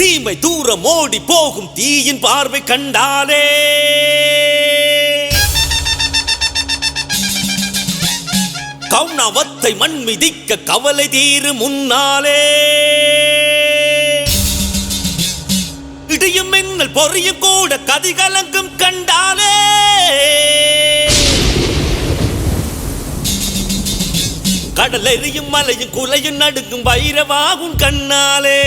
தீமை தூரம் ஓடி போகும் தீயின் பார்வை கண்டாலே கவுனவத்தை மண் மிதிக்க கவலை தீரு முன்னாலே இடியும் மின்னல் பொறியும் கூட கதிகலங்கும் கண்டாலே கடல் எரியும் மலையும் குலையும் நடுக்கும் வைரவாகும் கண்ணாலே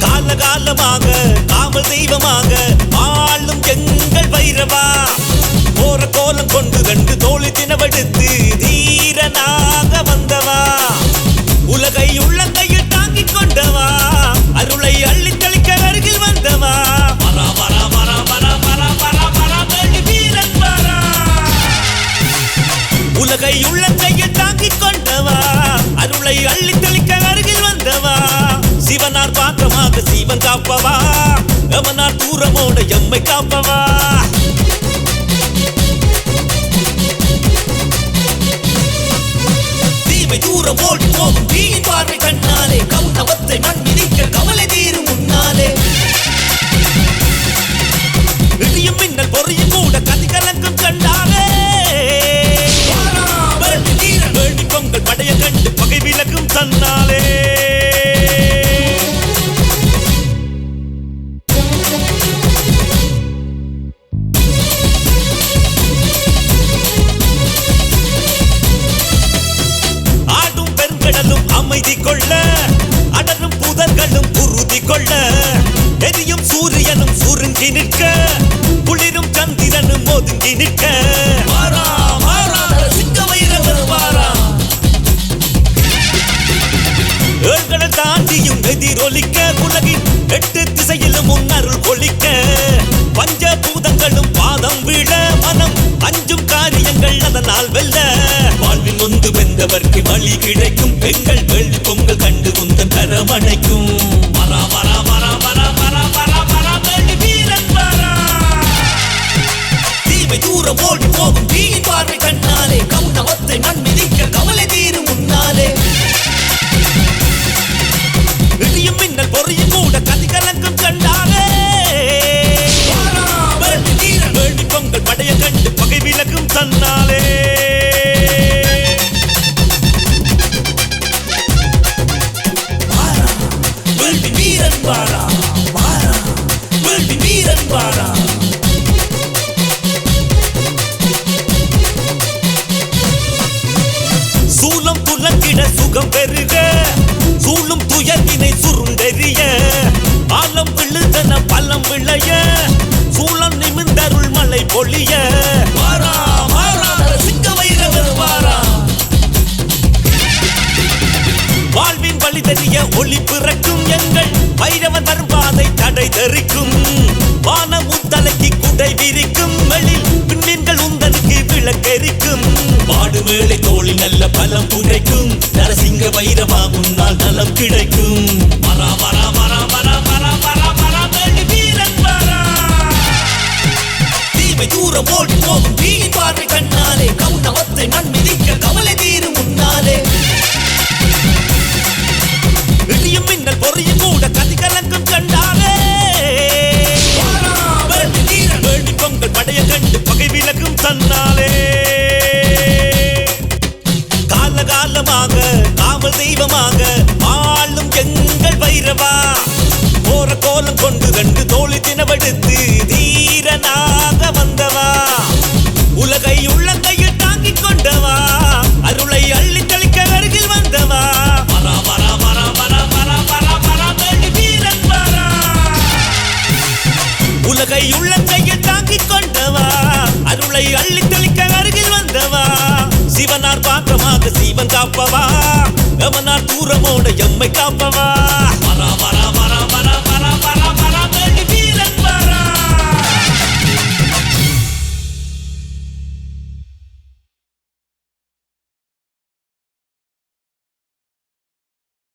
காலகாலமாக காவல் தெய்வமாக ஆளும் எங்கள் வைரவா போற கோலம் கொண்டு ரெண்டு தோழி தினவெடுத்து தீரனாக வந்தவா உலகை உள்ளங்கையில் தாங்கிக் கொண்டவா அருளை அள்ளி தெளிக்க அருகில் வந்தவா வரா வரா வரா வரா வரா வரா வரா வேண்டி வீரன் வரா உலகை உள்ளங்கையில் தாங்கிக் கொண்டவா அருளை அள்ளி தெளிக்க அருகில் வந்தவா சிவனார் பாத்திரமாக சீவன் காப்பவா எவனார் தூரமோட எம்மை காப்பவா தீமை தூரம் ஓடி போகும் தீயின் பார்வை கண்ணாலே கவுனவத்தை மண் மிதிக்க கவலை தீரும் முன்னாலே இடியும் மின்னல் பொறியும் கூட கதிகலங்கும் கண்டாலே வேண்டி பொங்கல் படைய கண்டு பகை விலகும் தன்னாலே அமைதி கொள்ள அடரும் புதர்களும் உறுதி கொள்ள எரியும் சூரியனும் சுருங்கி நிற்க குளிரும் சந்திரனும் ஒதுங்கி நிற்க வாரா வாரா சிங்க வைரவர் வாரா ஏழ்களை தாண்டியும் எதிரொலிக்க உலகின் 8 திசையிலும் முன்னருள் ஒலிக்க பஞ்சபூதங்களும் பாதம் விழ மனம் அஞ்சும் காரியங்கள் அதனால் வெல்ல வாழ்வின் நொந்து வெந்தவர்க்கு வழி கிடைக்கும் பெண்கள் வெள்ளி பொங்கல் கண்டு குந்தன் கரமணைக்கும் வரா வரா வரா வரா வரா வரா வரா வேண்டி வீரன் வரா தீமை தூரம் ஓடி போகும் தீயின் பார்வை கண்ணாலே கவுனவத்தை மண் மிதிக்க கவலை தீரும் முன்னாலே இடியும் மின்னல் பொறியும் கூட கதிகலங்கும் கண்டாலே வேண்டி பொங்கல் படைய கண்டு பகை விலகும் தன்னாலே வீரன் வாரா வாரா வேண்டி வீரன் வாரா சூலம் துலங்கிட சுகம் பெருக சூழும் துயர்வினை சுருண்டெறிய ஆலம் விழுதன பள்ளம் விளைய சூளம் நிமிர்ந்தருள் மலை பொழிய வாரா வாரா சிங்க வைரவர் வாரா வாழ்வின் வழி தெரிய ஒளி பிறக்கும் எங்கள் வைரவன் வரும் பாதை தடை தெரிக்கும் வானம் உந்தலைக்கு குடை விரிக்கும் வெளில் விண்மீன்கள் உந்தனுக்கு விளக்கெரிக்கும் பாடு வேளை தோளில் நல்ல பலம் புடைக்கும் நரசிங்க வைரவா முன்னால் நலம் கிடைக்கும் வரா வரா வரா வரா வரா வரா வரா வேண்டி வீரன் வரா தீமை தூரம் ஓடி போகும் தீயின் பார்வை கண்ணாலே கவுனவத்தை மண் மிதிக்க கவலை தீரும் முன்னாலே இடியும் மின்னல் பொறியும் கூட கதிகலங்கும் கண்டாலே வேண்டி பொங்கல் படைய கண்டு பகை விலகும் தன்னாலே காலகாலமாக காவல் தெய்வமாக ஆளும் எங்கள் வைரவா போற கோலம் கொண்டு ரெண்டு தோழி தினவெடுத்து தீரனாக வந்தவா உலகை உள்ளங்கையில் தாங்கிக் கொண்டவா அருளை அள்ளி தெளிக்க அருகில் வந்தவா வரா வரா வரா வரா வரா வரா வரா வேண்டி வீரன் வரா உலகை உள்ளங்கையில் தாங்கிக் கொண்டவா அருளை அள்ளி தெளிக்க அருகில் வந்தவா சிவனார் பாத்திரமாக சீவன் காப்பவா எவனார் தூரமோட எம்மை காப்பவா வரா வரா